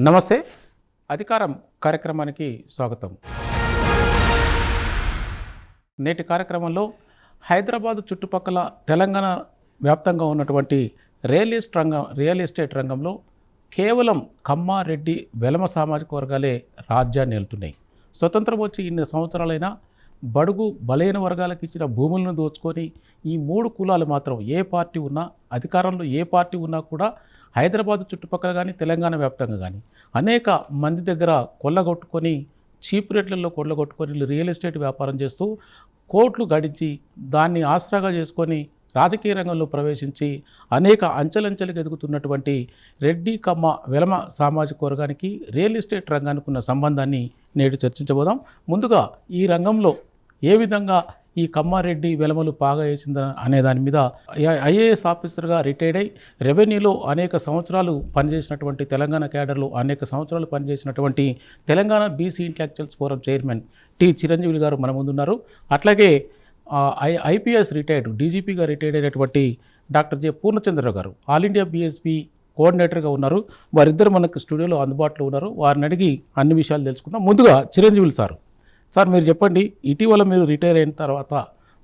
నమస్తే. అధికారం కార్యక్రమానికి స్వాగతం. నేటి కార్యక్రమంలో హైదరాబాదు చుట్టుపక్కల తెలంగాణ వ్యాప్తంగా ఉన్నటువంటి రియల్ ఎస్టేట్ రంగంలో కేవలం కమ్మ, రెడ్డి, వెలమ సామాజిక వర్గాలే రాజ్యాన్ని ఏలుతున్నాయి. స్వతంత్రం వచ్చి ఇన్ని సంవత్సరాలైనా బడుగు బలైన వర్గాలకు ఇచ్చిన భూములను దోచుకొని ఈ మూడు కులాలు మాత్రం ఏ పార్టీ ఉన్నా, అధికారంలో ఏ పార్టీ ఉన్నా కూడా హైదరాబాద్ చుట్టుపక్కల కానీ తెలంగాణ వ్యాప్తంగా కానీ అనేక మంది దగ్గర కొల్లగొట్టుకొని చీప్ రేట్లలో కొల్లగొట్టుకొని రియల్ ఎస్టేట్ వ్యాపారం చేస్తూ కోట్లు గడించి దాన్ని ఆసరాగా చేసుకొని రాజకీయ రంగంలో ప్రవేశించి అనేక అంచెలంచెలకు ఎదుగుతున్నటువంటి రెడ్డి, కమ్మ, వెలమ సామాజిక వర్గానికి రియల్ ఎస్టేట్ రంగానికి ఉన్న సంబంధాన్ని నేడు చర్చించబోదాం. ముందుగా ఈ రంగంలో ఏ విధంగా ఈ కమ్మారెడ్డి, వెలమలు పాగా వేసిందా అనే దాని మీద ఐఏఎస్ ఆఫీసర్గా రిటైర్డ్ అయి రెవెన్యూలో అనేక సంవత్సరాలు పనిచేసినటువంటి, తెలంగాణ క్యాడర్లో అనేక సంవత్సరాలు పనిచేసినటువంటి Telangana BC intellectuals forum chairman T Chiranjeevi గారు మన ముందున్నారు. అట్లాగే ఐపీఎస్ రిటైర్డ్, డీజీపీగా రిటైర్డ్ అయినటువంటి డాక్టర్ జె పూర్ణచంద్రరావు గారు ఆల్ ఇండియా బీఎస్పీ కోఆర్డినేటర్గా ఉన్నారు. వారిద్దరు మనకు స్టూడియోలో అందుబాటులో ఉన్నారు. వారిని అడిగి అన్ని విషయాలు తెలుసుకుందాం. ముందుగా చిరంజీవులు సార్, మీరు చెప్పండి, ఇటీవల మీరు రిటైర్ అయిన తర్వాత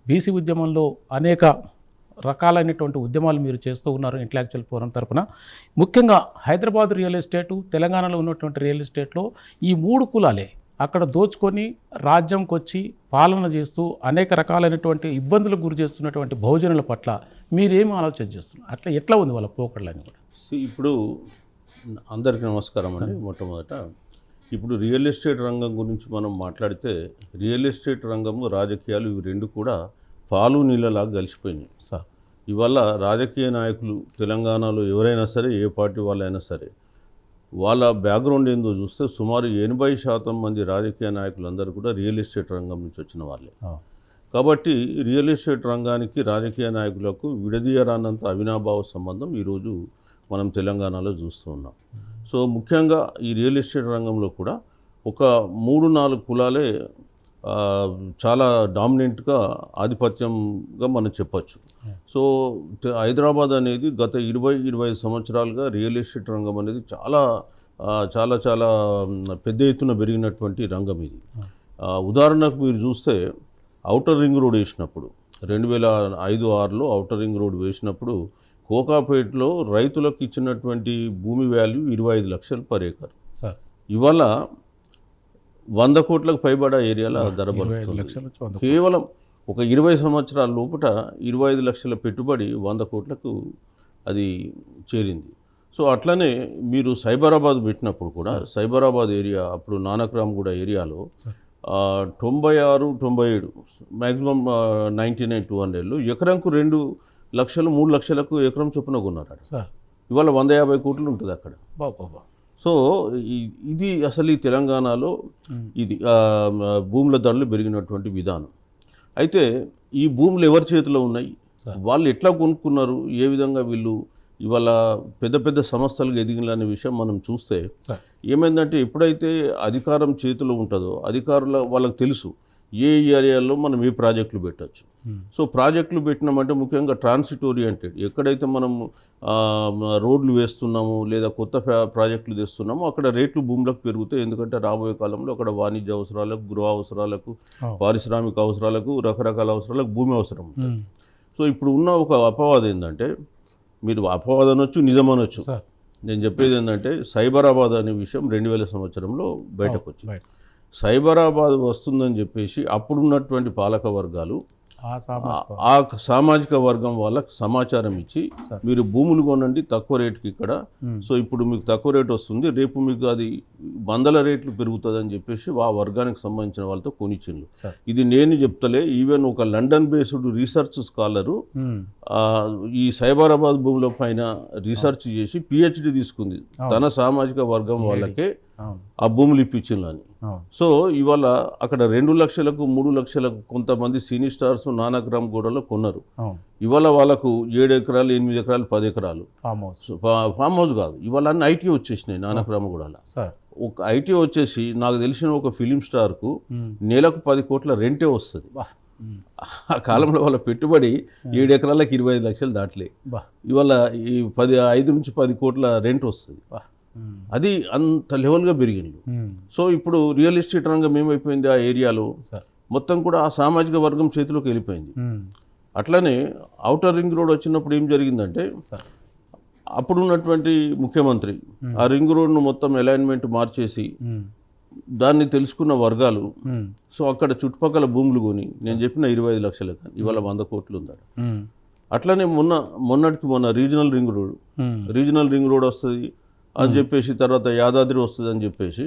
బీసీ ఉద్యమంలో అనేక రకాలైనటువంటి ఉద్యమాలు మీరు చేస్తూ ఉన్నారు ఇంటలెక్చువల్ ఫోరం తరపున. ముఖ్యంగా హైదరాబాద్ రియల్ ఎస్టేటు, తెలంగాణలో ఉన్నటువంటి రియల్ ఎస్టేట్లో ఈ మూడు కులాలే అక్కడ దోచుకొని రాజ్యంకి వచ్చి పాలన చేస్తూ అనేక రకాలైనటువంటి ఇబ్బందులకు గురి చేస్తున్నటువంటి బహుజనుల పట్ల మీరేమి ఆలోచన చేస్తున్నారు? అట్లా ఎట్లా ఉంది వాళ్ళ పోకడలని కూడా? ఇప్పుడు అందరికీ నమస్కారం అండి. మొట్టమొదట ఇప్పుడు రియల్ ఎస్టేట్ రంగం గురించి మనం మాట్లాడితే రియల్ ఎస్టేట్ రంగము, రాజకీయాలు ఇవి రెండు కూడా పాలు నీళ్ళలాగా కలిసిపోయినాయి సార్. ఇవల్ల రాజకీయ నాయకులు తెలంగాణలో ఎవరైనా సరే, ఏ పార్టీ వాళ్ళైనా సరే, వాళ్ళ బ్యాక్గ్రౌండ్ ఏందో చూస్తే సుమారు 80% మంది రాజకీయ నాయకులందరూ కూడా రియల్ ఎస్టేట్ రంగం నుంచి వచ్చిన వాళ్ళే. కాబట్టి రియల్ ఎస్టేట్ రంగానికి రాజకీయ నాయకులకు విడదీయరానంత అవినాభావ సంబంధం ఈరోజు మనం తెలంగాణలో చూస్తూ ఉన్నాం. సో ముఖ్యంగా ఈ రియల్ ఎస్టేట్ రంగంలో కూడా ఒక 3-4 కులాలే చాలా డామినెంట్గా ఆధిపత్యంగా మనం చెప్పచ్చు. సో హైదరాబాద్ అనేది గత 20-25 సంవత్సరాలుగా రియల్ ఎస్టేట్ రంగం అనేది చాలా చాలా చాలా పెద్ద ఎత్తున పెరిగినటువంటి రంగం ఇది. ఉదాహరణకు మీరు చూస్తే ఔటర్ రింగ్ రోడ్ వేసినప్పుడు 2005-6లో ఔటర్ రింగ్ రోడ్ వేసినప్పుడు కోకాపేటలో రైతులకు ఇచ్చినటువంటి భూమి వాల్యూ 25 లక్షలు పర్ ఏకర్. ఇవాళ 100 కోట్లకు పైబడా ఏరియాలో ధర పడుతుంది. కేవలం ఒక 20 సంవత్సరాల లోపల 25 లక్షల పెట్టుబడి 100 కోట్లకు అది చేరింది. సో అట్లనే మీరు సైబరాబాద్ పెట్టినప్పుడు కూడా సైబరాబాద్ ఏరియా అప్పుడు నానక్రామ్గూడ ఏరియాలో 96-97 మ్యాక్సిమం 99-200 ఎకరంకు 2 లక్షలు 3 లక్షలకు ఎకరం చొప్పున కొన్నారు. ఇవాళ 150 కోట్లు ఉంటుంది అక్కడ. సో ఇది అసలు ఈ తెలంగాణలో ఇది భూముల ధరలు పెరిగినటువంటి విధానం. అయితే ఈ భూములు ఎవరి చేతిలో ఉన్నాయి, వాళ్ళు ఎట్లా కొనుక్కున్నారు, ఏ విధంగా వీళ్ళు ఇవాళ పెద్ద పెద్ద సంస్థలకు ఎదిగిన విషయం మనం చూస్తే ఏమైందంటే, ఎప్పుడైతే అధికారం చేతిలో ఉంటుందో అధికారుల వాళ్ళకి తెలుసు ఏ ఏరియాలో మనం ఏ ప్రాజెక్టులు పెట్టచ్చు. సో ప్రాజెక్టులు పెట్టినామంటే ముఖ్యంగా ట్రాన్సిట్ ఓరియంటెడ్, ఎక్కడైతే మనం రోడ్లు వేస్తున్నాము లేదా కొత్త ప్రాజెక్టులు తెస్తున్నామో అక్కడ రేట్లు భూములకు పెరుగుతాయి. ఎందుకంటే రాబోయే కాలంలో అక్కడ వాణిజ్య అవసరాలకు, గృహ అవసరాలకు, పారిశ్రామిక అవసరాలకు, రకరకాల అవసరాలకు భూమి అవసరం ఉంటుంది. సో ఇప్పుడు ఉన్న ఒక అపవాదం ఏంటంటే, మీరు అపవాదం అనొచ్చు, నిజం అనొచ్చు. నేను చెప్పేది ఏంటంటే, సైబరాబాద్ అనే విషయం 2000 సంవత్సరంలో బయటకు వచ్చింది. సైబరాబాద్ వస్తుందని చెప్పేసి అప్పుడున్నటువంటి పాలక వర్గాలు ఆ సామాజిక వర్గం వాళ్ళకి సమాచారం ఇచ్చి, మీరు భూములు కొనండి తక్కువ రేటుకి ఇక్కడ, సో ఇప్పుడు మీకు తక్కువ రేటు వస్తుంది, రేపు మీకు అది 100 రేట్లు పెరుగుతుంది అని చెప్పేసి ఆ వర్గానికి సంబంధించిన వాళ్ళతో కొనిచ్చిండ్రు. ఇది నేను చెప్తలే, ఈవెన్ ఒక లండన్ బేస్డ్ రీసెర్చ్ స్కాలరు ఈ సైబరాబాద్ భూముల పైన రీసెర్చ్ చేసి PhD తీసుకుంది, తన సామాజిక వర్గం వాళ్ళకే ఆ భూములు ఇప్పించిందని. సో ఇవాళ అక్కడ 2 లక్షలకు 3 లక్షలకు కొంతమంది సినీ స్టార్స్ నానక్రామ్గూడలో కొన్నారు. ఇవాళ వాళ్ళకు 7 ఎకరాలు 8 ఎకరాలు 10 ఎకరాలు ఫామ్ హౌస్ కాదు, ఇవాళ అన్ని ఐటీ వచ్చేసినాయి నానక్రామ్గూడలో. ఒక ఐటీ వచ్చేసి నాకు తెలిసిన ఒక ఫిలిం స్టార్కు నెలకు 10 కోట్ల రెంటే వస్తుంది. ఆ కాలంలో వాళ్ళ పెట్టుబడి 7 ఎకరాలకు 25 లక్షలు దాటలే. ఇవాళ ఈ 5 నుంచి 10 కోట్ల రెంట్ వస్తుంది. అది అంత లెవెల్గా పెరిగింది. సో ఇప్పుడు రియల్ ఎస్టేట్ రంగం ఏమైపోయింది ఆ ఏరియాలో మొత్తం కూడా ఆ సామాజిక వర్గం చేతిలోకి వెళ్ళిపోయింది. అట్లనే ఔటర్ రింగ్ రోడ్ వచ్చినప్పుడు ఏం జరిగిందంటే అప్పుడున్నటువంటి ముఖ్యమంత్రి ఆ రింగ్ రోడ్ను మొత్తం అలైన్మెంట్ మార్చేసి దాన్ని తెలుసుకున్న వర్గాలు సో అక్కడ చుట్టుపక్కల భూములు కొని నేను చెప్పిన 25 లక్షలు కానీ ఇవాళ 100 కోట్లు ఉందట. అట్లనే మొన్న రీజనల్ రింగ్ రోడ్ వస్తుంది అని చెప్పేసి తర్వాత యాదాద్రి వస్తుంది అని చెప్పేసి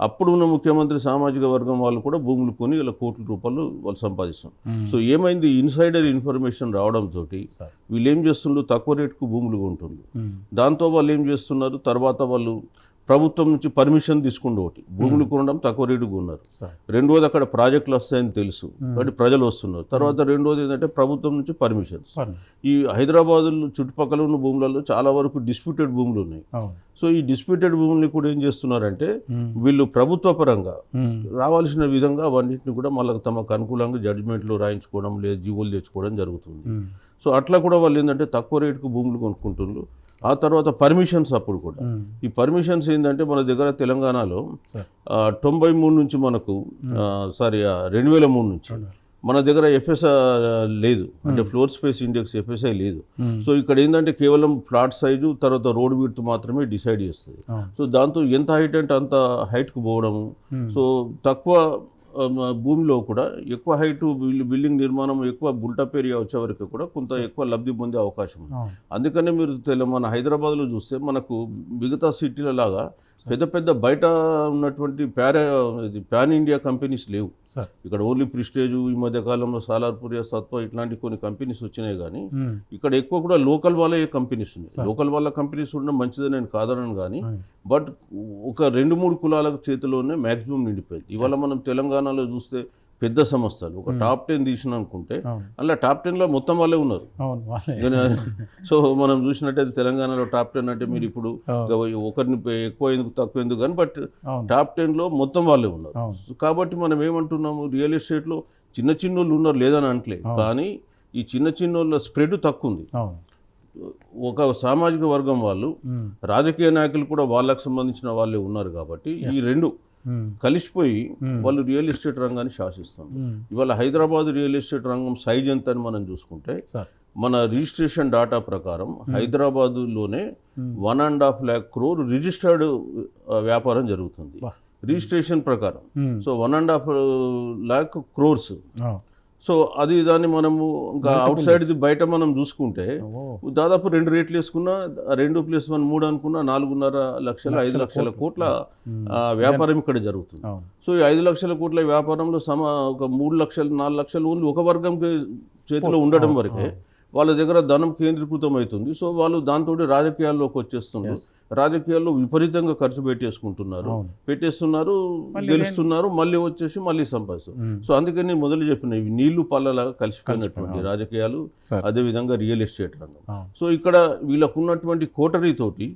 అప్పుడు ఉన్న ముఖ్యమంత్రి సామాజిక వర్గం వాళ్ళు కూడా భూములు కొని ఇలా కోట్ల రూపాయలు వాళ్ళు సంపాదిస్తారు. సో ఏమైంది ఇన్సైడర్ ఇన్ఫర్మేషన్ రావడంతో వీళ్ళు ఏం చేస్తుండ్రు తక్కువ రేటుకు భూములు కొంటుండ్రు. దాంతో వాళ్ళు ఏం చేస్తున్నారు తర్వాత వాళ్ళు ప్రభుత్వం నుంచి పర్మిషన్ తీసుకుంటూ ఒకటి భూములు కొనడం తక్కువ రేటుకు ఉన్నారు. రెండోది అక్కడ ప్రాజెక్టులు వస్తాయని తెలుసు కాబట్టి ప్రజలు వస్తున్నారు. తర్వాత రెండోది ఏంటంటే ప్రభుత్వం నుంచి పర్మిషన్స్. ఈ హైదరాబాద్ చుట్టుపక్కల ఉన్న భూములలో చాలా వరకు డిస్ప్యూటెడ్ భూములు ఉన్నాయి. సో ఈ డిస్ప్యూటెడ్ భూముల్ని కూడా ఏం చేస్తున్నారంటే వీళ్ళు ప్రభుత్వ పరంగా రావాల్సిన విధంగా అవన్నింటిని కూడా మళ్ళీ తమకు అనుకూలంగా జడ్జిమెంట్లు రాయించుకోవడం లేదా జీవోలు తెచ్చుకోవడం జరుగుతుంది. సో అట్లా కూడా వాళ్ళు ఏంటంటే తక్కువ రేటుకు భూములు కొనుక్కుంటున్నారు. ఆ తర్వాత పర్మిషన్స్ అప్పుడు కూడా ఈ పర్మిషన్స్ ఏంటంటే మన దగ్గర తెలంగాణలో 93 నుంచి మనకు 2003 నుంచి మన దగ్గర ఎఫ్ఎస్ఐ లేదు, అంటే ఫ్లోర్ స్పేస్ ఇండెక్స్ ఎఫ్ఎస్ఐ లేదు. సో ఇక్కడ ఏంటంటే కేవలం ఫ్లాట్ సైజు తర్వాత రోడ్ విడ్త్ మాత్రమే డిసైడ్ చేస్తుంది. సో దాంతో ఎంత హైట్ అంటే అంత హైట్కు పోవడము. సో తక్కువ భూమిలో కూడా ఎక్కువ హైట్ బిల్డింగ్ నిర్మాణం ఎక్కువ బుల్టప్ ఏరియా వచ్చే వరకు కూడా కొంత ఎక్కువ లబ్ధి పొందే అవకాశం ఉంది. అందుకనే మీరు మన హైదరాబాద్లో చూస్తే మనకు మిగతా సిటీల లాగా పెద్ద పెద్ద బయట ఉన్నటువంటి పాన్ ఇండియా కంపెనీస్ లేవు. ఇక్కడ ఓన్లీ ప్రిస్టేజ్ ఈ మధ్య కాలంలో సాలార్పురియా సత్వ ఇట్లాంటి కొన్ని కంపెనీస్ వచ్చినాయి. కానీ ఇక్కడ ఎక్కువ కూడా లోకల్ వాళ్ళే కంపెనీస్ ఉన్నాయి. లోకల్ వాళ్ళ కంపెనీస్ ఉండడం మంచిదే నేను కాదనను. కానీ బట్ ఒక 2-3 కులాల చేతిలోనే మ్యాక్సిమం నిండిపోయింది. ఇవాళ మనం తెలంగాణలో చూస్తే పెద్ద సంస్థలు ఒక టాప్ 10 తీసిన అనుకుంటే అలా టాప్ 10లో మొత్తం వాళ్ళే ఉన్నారు. సో మనం చూసినట్టయితే తెలంగాణలో టాప్ 10 అంటే మీరు ఇప్పుడు ఒకరిని ఎక్కువ ఎందుకు తక్కువ ఎందుకు కానీ బట్ టాప్ 10లో మొత్తం వాళ్ళే ఉన్నారు. కాబట్టి మనం ఏమంటున్నాము రియల్ ఎస్టేట్లో చిన్న వాళ్ళు ఉన్నారు లేదని అంటలే, కానీ ఈ చిన్న వాళ్ళ స్ప్రెడ్ తక్కువ ఉంది. ఒక సామాజిక వర్గం వాళ్ళు రాజకీయ నాయకులు కూడా వాళ్ళకు సంబంధించిన వాళ్ళే ఉన్నారు. కాబట్టి ఈ రెండు కలిసిపోయి వాళ్ళు రియల్ ఎస్టేట్ రంగాన్ని శాసిస్తారు. ఇవాళ హైదరాబాద్ రియల్ ఎస్టేట్ రంగం సైజ్ ఎంత అని మనం చూసుకుంటే మన రిజిస్ట్రేషన్ డాటా ప్రకారం హైదరాబాదులోనే 1.5 lakh crore రిజిస్టర్డ్ వ్యాపారం జరుగుతుంది రిజిస్ట్రేషన్ ప్రకారం. So 1.5 lakh crores. సో అది దాన్ని మనము ఇంకా అవుట్ సైడ్ బయట మనం చూసుకుంటే దాదాపు 2 రేట్లు వేసుకున్నా 2+1 3 అనుకున్నా 4.5 లక్షల 5 లక్షల కోట్ల వ్యాపారం ఇక్కడ జరుగుతుంది. సో ఈ 5 లక్షల కోట్ల వ్యాపారంలో ఒక 3 లక్షలు 4 లక్షలు ఓన్లీ ఒక వర్గంకి చేతిలో ఉండడం వరకే వాళ్ళ దగ్గర ధనం కేంద్రీకృతం అవుతుంది. సో వాళ్ళు దాంతో రాజకీయాల్లోకి వచ్చేస్తున్నారు. రాజకీయాల్లో విపరీతంగా ఖర్చు పెట్టేస్తున్నారు, గెలుస్తున్నారు, మళ్ళీ వచ్చేసి మళ్ళీ సంపాదిస్తారు. సో అందుకని మొదలు చెప్పిన ఇవి నీళ్లు పళ్ళలాగా కలిసిపోయినటువంటి రాజకీయాలు, అదేవిధంగా రియల్ ఎస్టేట్ రంగం. సో ఇక్కడ వీళ్ళకు ఉన్నటువంటి కోటరీ తోటి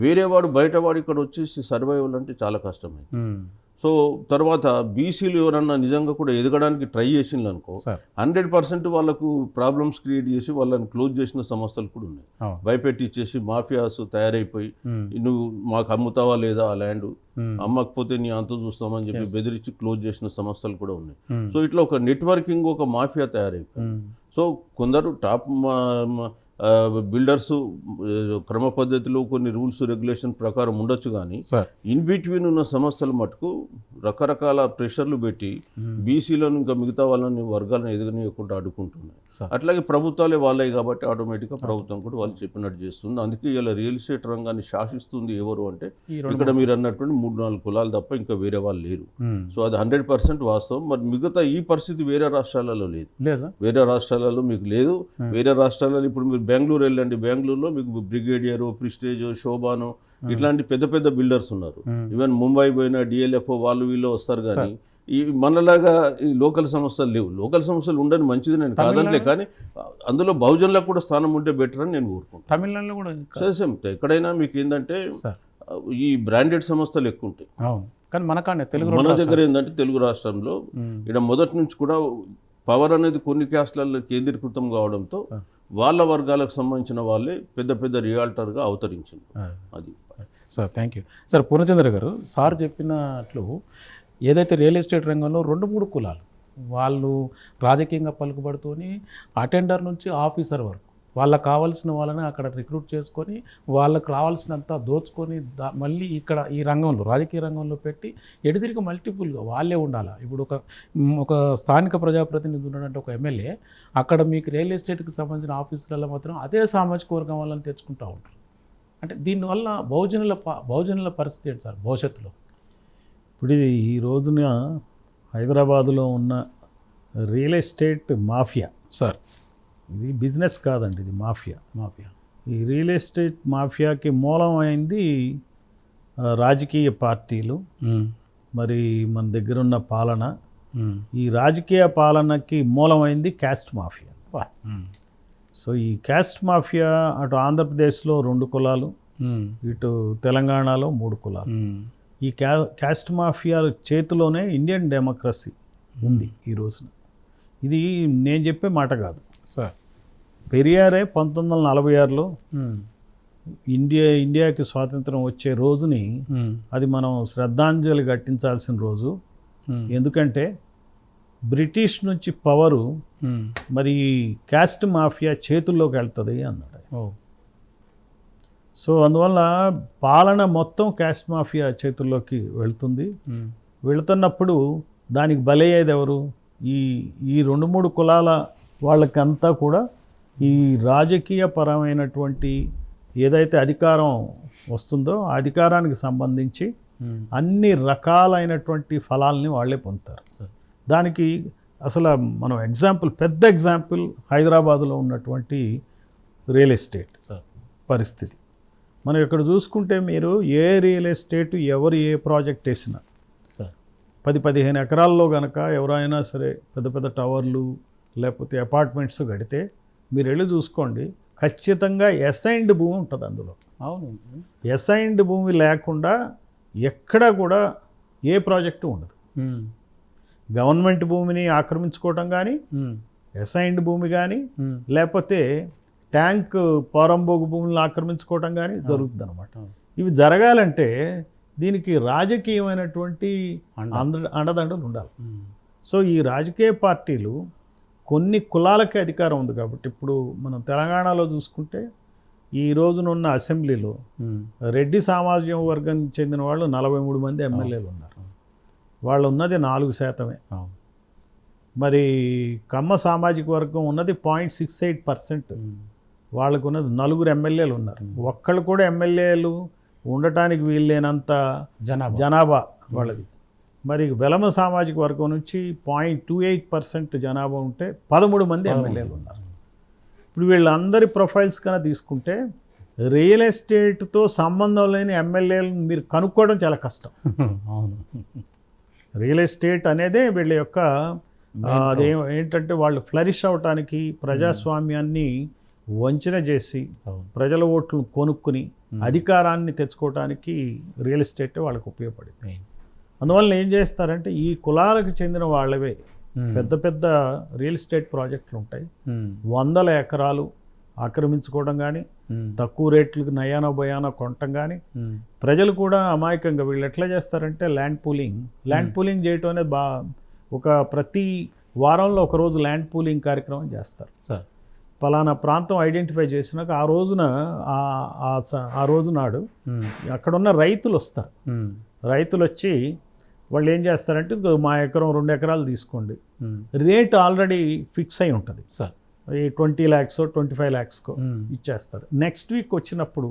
వేరేవాడు బయటవాడు ఇక్కడ వచ్చేసి సర్వైవల్ అంటే చాలా కష్టమైంది. సో తర్వాత బీసీలు ఎవరన్నా నిజంగా కూడా ఎదగడానికి ట్రై చేసిండ్రు అనుకో 100% వాళ్ళకు ప్రాబ్లమ్స్ క్రియేట్ చేసి వాళ్ళని క్లోజ్ చేసిన సంస్థలు కూడా ఉన్నాయి. భయపెట్టి ఇచ్చేసి మాఫియాస్ తయారైపోయి నువ్వు మాకు అమ్ముతావా లేదా ఆ ల్యాండ్, అమ్మకపోతే నీ అంత చూస్తామని చెప్పి బెదిరించి క్లోజ్ చేసిన సంస్థలు కూడా ఉన్నాయి. సో ఇట్లా ఒక నెట్వర్కింగ్ ఒక మాఫియా తయారైపోయింది. సో కొందరు టాప్ బిల్డర్స్ క్రమ పద్ధతిలో కొన్ని రూల్స్ రెగ్యులేషన్ ప్రకారం ఉండొచ్చు, కానీ ఇన్ బిట్వీన్ ఉన్న సమస్యలు మటుకు రకరకాల ప్రెషర్లు పెట్టి బీసీలను ఇంకా మిగతా వాళ్ళని వర్గాలను ఎదగనీయకుండా అడ్డుకుంటున్నాయి. అట్లాగే ప్రభుత్వాలే వాళ్ళే కాబట్టి ఆటోమేటిక్గా ప్రభుత్వం కూడా వాళ్ళు చెప్పినట్టు చేస్తుంది. అందుకే ఇలా రియల్ ఎస్టేట్ రంగాన్ని శాసిస్తుంది ఎవరు అంటే ఇక్కడ మీరు అన్నటువంటి 3-4 కులాలు తప్ప ఇంకా వేరే వాళ్ళు లేరు. సో అది 100% వాస్తవం. మరి మిగతా ఈ పరిస్థితి వేరే రాష్ట్రాలలో లేదు. వేరే రాష్ట్రాలలో మీకు లేదు. వేరే రాష్ట్రాలలో ఇప్పుడు మీరు బెంగళూరు వెళ్ళండి, బెంగళూరులో మీకు బ్రిగేడియర్, ప్రిస్టేజ్, శోభాను ఇట్లాంటి పెద్ద పెద్ద బిల్డర్స్ ఉన్నారు. ఈవెన్ ముంబై పోయిన డిఎల్ఎఫ్ వాళ్ళు వీళ్ళు వస్తారు. కానీ ఈ మనలాగా ఈ లోకల్ సంస్థలు లేవు. లోకల్ సంస్థలు ఉండని మంచిది నేను కాదంటే, కానీ అందులో బహుజనులకు కూడా స్థానం ఉంటే బెటర్ అని నేను కోరుకుంటాను. తమిళనాడులో కూడా ఎక్కడైనా మీకు ఏంటంటే ఈ బ్రాండెడ్ సంస్థలు ఎక్కువ ఉంటాయి. కానీ మన దగ్గర ఏంటంటే తెలుగు రాష్ట్రంలో ఇక్కడ మొదటి నుంచి కూడా పవర్ అనేది కొన్ని క్యాస్ట్లలో కేంద్రీకృతం కావడంతో వాళ్ళ వర్గాలకు సంబంధించిన వాళ్ళే పెద్ద పెద్ద రియాల్టర్గా అవతరించింది. అది sir thank you. Sir Purnachandra గారు, సార్ చెప్పినట్లు ఏదైతే రియల్ ఎస్టేట్ రంగంలో 2-3 కులాలు వాళ్ళు రాజకీయంగా పలుకుబడుతూని అటెండర్ నుంచి ఆఫీసర్ వరకు వాళ్ళకి కావాల్సిన వాళ్ళని అక్కడ రిక్రూట్ చేసుకొని వాళ్ళకి రావాల్సినంత దోచుకొని మళ్ళీ ఇక్కడ ఈ రంగంలో రాజకీయ రంగంలో పెట్టి ఎడితిరిగి మల్టిపుల్గా వాళ్ళే ఉండాలి. ఇప్పుడు ఒక స్థానిక ప్రజాప్రతినిధి ఉన్నాడంటే ఒక ఎమ్మెల్యే, అక్కడ మీకు రియల్ ఎస్టేట్కి సంబంధించిన ఆఫీసులలో మాత్రం అదే సామాజిక వర్గం వాళ్ళని తెచ్చుకుంటూ ఉంటారు. అంటే దీనివల్ల బహుజనుల పరిస్థితి ఏంటి సార్ భవిష్యత్తులో? ఇప్పుడు ఇది ఈ రోజున హైదరాబాదులో ఉన్న రియల్ ఎస్టేట్ మాఫియా సార్, ఇది బిజినెస్ కాదండి, ఇది మాఫియా. మాఫియా ఈ రియల్ ఎస్టేట్ మాఫియాకి మూలమైంది రాజకీయ పార్టీలు, మరి మన దగ్గర ఉన్న పాలన. ఈ రాజకీయ పాలనకి మూలమైంది క్యాస్ట్ మాఫియా. సో ఈ క్యాస్ట్ మాఫియా అటు ఆంధ్రప్రదేశ్లో 2 కులాలు, ఇటు తెలంగాణలో 3 కులాలు. ఈ క్యాస్ట్ మాఫియా చేతిలోనే ఇండియన్ డెమోక్రసీ ఉంది ఈ రోజున. ఇది నేను చెప్పే మాట కాదు సార్. పెరియారే 1946లో ఇండియాకి స్వాతంత్రం వచ్చే రోజుని అది మనం శ్రద్ధాంజలి ఘటించాల్సిన రోజు. ఎందుకంటే బ్రిటిష్ నుంచి పవరు మరి క్యాస్ట్ మాఫియా చేతుల్లోకి వెళ్తుంది అన్నాడు. సో అందువల్ల పాలన మొత్తం క్యాస్ట్ మాఫియా చేతుల్లోకి వెళ్తుంది. వెళుతున్నప్పుడు దానికి బలయ్యేది ఎవరు? ఈ 2-3 కులాల వాళ్ళకంతా కూడా ఈ రాజకీయ పరమైనటువంటి ఏదైతే అధికారం వస్తుందో ఆ అధికారానికి సంబంధించి అన్ని రకాలైనటువంటి ఫలాల్ని వాళ్ళే పొందుతారు. దానికి అసలు మనం పెద్ద ఎగ్జాంపుల్ హైదరాబాదులో ఉన్నటువంటి రియల్ ఎస్టేట్ పరిస్థితి. మనం ఇక్కడ చూసుకుంటే మీరు ఏ రియల్ ఎస్టేట్ ఎవరు ఏ ప్రాజెక్ట్ వేసినా 10-15 ఎకరాల్లో కనుక ఎవరైనా సరే పెద్ద పెద్ద టవర్లు లేకపోతే అపార్ట్మెంట్స్ కడితే మీరు వెళ్ళి చూసుకోండి, ఖచ్చితంగా అసైన్డ్ భూమి ఉంటుంది అందులో. అవును, అసైన్డ్ భూమి లేకుండా ఎక్కడా కూడా ఏ ప్రాజెక్టు ఉండదు. గవర్నమెంట్ భూమిని ఆక్రమించుకోవటం కానీ, అసైన్డ్ భూమి కానీ, లేకపోతే ట్యాంక్ పోరంబోగు భూములను ఆక్రమించుకోవటం కానీ జరుగుతుంది అనమాట. ఇవి జరగాలంటే దీనికి రాజకీయమైనటువంటి అండదండలు ఉండాలి. సో ఈ రాజకీయ పార్టీలు కొన్ని కులాలకే అధికారం ఉంది కాబట్టి, ఇప్పుడు మనం తెలంగాణలో చూసుకుంటే ఈ రోజునున్న అసెంబ్లీలో రెడ్డి సామాజిక వర్గం చెందిన వాళ్ళు 43 మంది ఎమ్మెల్యేలు ఉన్నారు. వాళ్ళు ఉన్నది 4%. మరి కమ్మ సామాజిక వర్గం ఉన్నది 0.68%. వాళ్ళకు ఉన్నది 4 ఎమ్మెల్యేలు ఉన్నారు. ఒక్కళ్ళు కూడా ఎమ్మెల్యేలు ఉండటానికి వీల్లేనంత జనాభా వాళ్ళది. మరి వెలమ సామాజిక వర్గం నుంచి 0.28% జనాభా ఉంటే 13 మంది ఎమ్మెల్యేలు ఉన్నారు. ఇప్పుడు వీళ్ళందరి ప్రొఫైల్స్ కన్నా తీసుకుంటే రియల్ ఎస్టేట్తో సంబంధం లేని ఎమ్మెల్యేలను మీరు కనుక్కోవడం చాలా కష్టం. రియల్ ఎస్టేట్ అనేదే వీళ్ళ యొక్క ఏంటంటే వాళ్ళు ఫ్లరిష్ అవటానికి ప్రజాస్వామ్యాన్ని వంచన చేసి ప్రజల ఓట్లను కొనుక్కుని అధికారాన్ని తెచ్చుకోవడానికి రియల్ ఎస్టేట్ వాళ్ళకు ఉపయోగపడింది. అందువల్ల ఏం చేస్తారంటే ఈ కులాలకు చెందిన వాళ్ళవే పెద్ద పెద్ద రియల్ ఎస్టేట్ ప్రాజెక్టులు ఉంటాయి. 100 ఎకరాలు ఆక్రమించుకోవడం కానీ, తక్కువ రేట్లకు నయానో భయానో కొనటం కానీ, ప్రజలు కూడా అమాయకంగా వీళ్ళు ఎట్లా చేస్తారంటే ల్యాండ్ పూలింగ్ చేయటం అనేది ప్రతి వారంలో ఒక రోజు ల్యాండ్ పూలింగ్ కార్యక్రమం చేస్తారు. పలానా ప్రాంతం ఐడెంటిఫై చేసినాక ఆ రోజు నాడు అక్కడున్న రైతులు వస్తారు. రైతులు వచ్చి వాళ్ళు ఏం చేస్తారంటే, మా ఎకరం 2 ఎకరాలు తీసుకోండి, రేట్ ఆల్రెడీ ఫిక్స్ అయి ఉంటుంది, ఈ 20 lakhs 25 lakhs ఇచ్చేస్తారు. నెక్స్ట్ వీక్ వచ్చినప్పుడు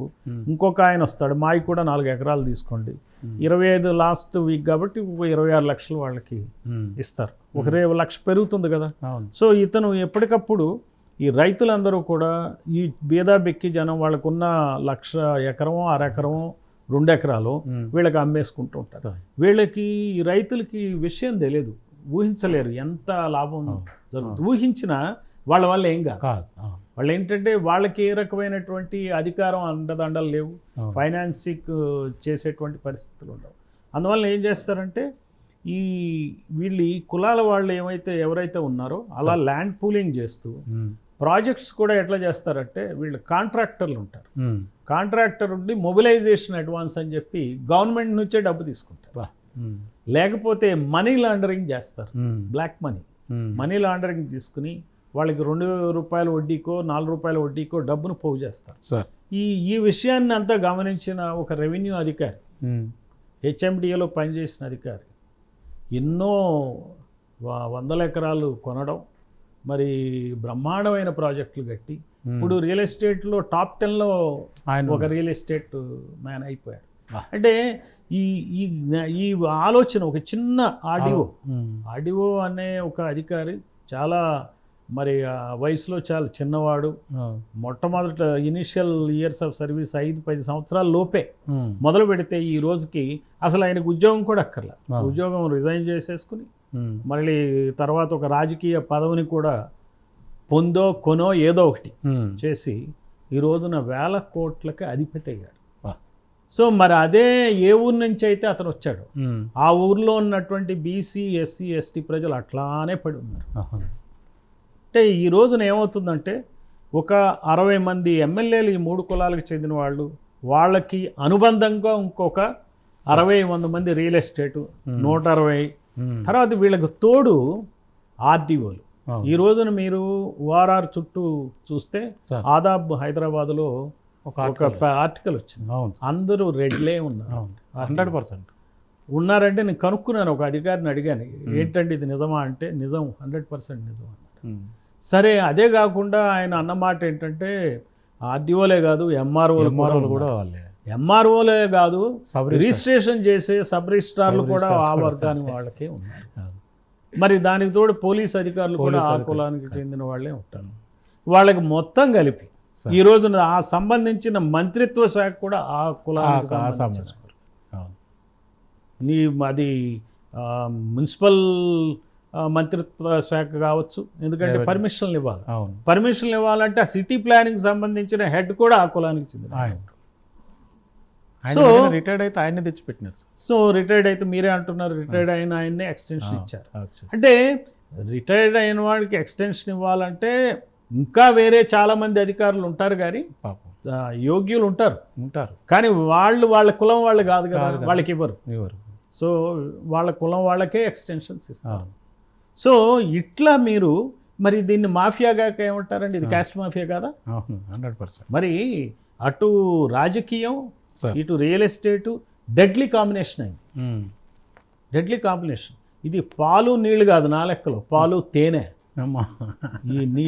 ఇంకొక ఆయన వస్తాడు, మావి కూడా 4 ఎకరాలు తీసుకోండి, 25 లాస్ట్ వీక్ కాబట్టి 26 లక్షలు వాళ్ళకి ఇస్తారు. 1 లక్ష పెరుగుతుంది కదా. సో ఇతను ఎప్పటికప్పుడు ఈ రైతులందరూ కూడా ఈ బీదా బెక్కి జనం వాళ్ళకున్న 1,00,000 ఎకరమో 1/2 ఎకరమో 2 ఎకరాలు వీళ్ళకి అమ్మేసుకుంటూ ఉంటారు. వీళ్ళకి ఈ రైతులకి విషయం తెలియదు, ఊహించలేరు ఎంత లాభం జరుగుతుంది. ఊహించినా వాళ్ళ వల్ల ఏం కాదు. వాళ్ళు ఏంటంటే వాళ్ళకి ఏ రకమైనటువంటి అధికారం అండదండలు లేవు, ఫైనాన్సింగ్ చేసేటువంటి పరిస్థితులు ఉండవు. అందువల్ల ఏం చేస్తారంటే ఈ కులాల వాళ్ళు ఎవరైతే ఉన్నారో అలా ల్యాండ్ పూలింగ్ చేస్తూ ప్రాజెక్ట్స్ కూడా ఎట్లా చేస్తారంటే వీళ్ళు కాంట్రాక్టర్లు ఉంటారు. కాంట్రాక్టర్ ఉండి మొబిలైజేషన్ అడ్వాన్స్ అని చెప్పి గవర్నమెంట్ నుంచే డబ్బు తీసుకుంటారు. లేకపోతే మనీ లాండరింగ్ చేస్తారు, బ్లాక్ మనీ లాండరింగ్ తీసుకుని వాళ్ళకి ₹2 వడ్డీకో ₹4 వడ్డీకో డబ్బును పోగు చేస్తారు. ఈ విషయాన్ని అంతా గమనించిన ఒక రెవెన్యూ అధికారి, హెచ్ఎండిఏలో పనిచేసిన అధికారి ఎన్నో 100 ఎకరాలు కొనడం, మరి బ్రహ్మాండమైన ప్రాజెక్టులు కట్టి ఇప్పుడు రియల్ ఎస్టేట్లో టాప్ 10లో ఒక రియల్ ఎస్టేట్ మ్యాన్ అయిపోయాడు. అంటే ఈ ఈ ఆలోచన ఒక చిన్న ఆర్డీఓ అనే ఒక అధికారి చాలా మరి వయసులో చాలా చిన్నవాడు, మొట్టమొదట ఇనిషియల్ ఇయర్స్ ఆఫ్ సర్వీస్ 5-10 సంవత్సరాల లోపే మొదలు పెడితే ఈ రోజుకి అసలు ఆయనకు ఉద్యోగం కూడా అక్కర్లా, ఉద్యోగం రిజైన్ చేసేసుకుని మళ్ళీ తర్వాత ఒక రాజకీయ పదవిని కూడా కొనో ఏదో ఒకటి చేసి ఈ రోజున 1000 కోట్లకి అధిపతి అయ్యాడు. సో మరి అదే ఏ ఊరు నుంచి అయితే అతను వచ్చాడు ఆ ఊర్లో ఉన్నటువంటి బీసీ, ఎస్సీ, ఎస్టీ ప్రజలు అట్లానే పడి ఉన్నారు. అంటే ఈ రోజున ఏమవుతుందంటే ఒక 60 మంది ఎమ్మెల్యేలు ఈ 3 కులాలకు చెందిన వాళ్ళు, వాళ్ళకి అనుబంధంగా ఇంకొక 60-100 మంది రియల్ ఎస్టేటు, 160 తర్వాత వీళ్ళకి తోడు ఆర్డీఓలు. ఈ రోజున మీరు ఓఆర్ఆర్ చుట్టూ చూస్తే ఆదాబ్ హైదరాబాద్లో ఒక ఆర్టికల్ వచ్చింది, అందరూ రెడ్లే ఉన్నారు. 100% ఉన్నారంటే నేను కనుక్కున్నాను, ఒక అధికారిని అడిగాను ఏంటంటే ఇది నిజమా అంటే నిజం, 100% నిజం అన్నారు. సరే అదే కాకుండా ఆయన అన్నమాట ఏంటంటే ఆర్డీఓలే కాదు ఎంఆర్ఓలు కూడా, ఎంఆర్ఓలే కాదు రిజిస్ట్రేషన్ చేసే సబ్ రిజిస్ట్రార్లు కూడా ఆ వర్గానికి వాళ్ళకే ఉన్నారు. మరి దానికి తోడు పోలీస్ అధికారులు కూడా ఆ కులానికి చెందిన వాళ్ళే ఉంటారు. వాళ్ళకి మొత్తం కలిపి ఈ రోజున ఆ సంబంధించిన మంత్రిత్వ శాఖ కూడా ఆ కులానికి అది మున్సిపల్ మంత్రిత్వ శాఖ కావచ్చు, ఎందుకంటే పర్మిషన్లు ఇవ్వాలి. పర్మిషన్లు ఇవ్వాలంటే ఆ సిటీ ప్లానింగ్ సంబంధించిన హెడ్ కూడా ఆ కులానికి చెందిన. సో రిటైర్డ్ అయితే ఆయన్ని తెచ్చిపెట్టినారు. సో రిటైర్డ్ అయితే మీరే అంటున్నారు రిటైర్డ్ అయిన ఆయన్నే ఎక్స్టెన్షన్ ఇచ్చారు. అంటే రిటైర్డ్ అయిన వాడికి ఎక్స్టెన్షన్ ఇవ్వాలంటే ఇంకా వేరే చాలా మంది అధికారులు ఉంటారు కానీ యోగ్యులు ఉంటారు కానీ వాళ్ళ కులం వాళ్ళు కాదు కదా, వాళ్ళకి ఇవ్వరు. సో వాళ్ళ కులం వాళ్ళకే ఎక్స్టెన్షన్స్ ఇస్తారు. సో ఇట్లా మీరు మరి దీన్ని మాఫియాగా ఏమంటారండి? ఇది క్యాస్ట్ మాఫియా కాదా? 100%. మరి అటు రాజకీయం ఇటు రియల్ ఎస్టేటు డెడ్లీ కాంబినేషన్ అయింది. Deadly combination. ఇది పాలు నీళ్ళు కాదు నా లెక్కలో, పాలు తేనె. ఈ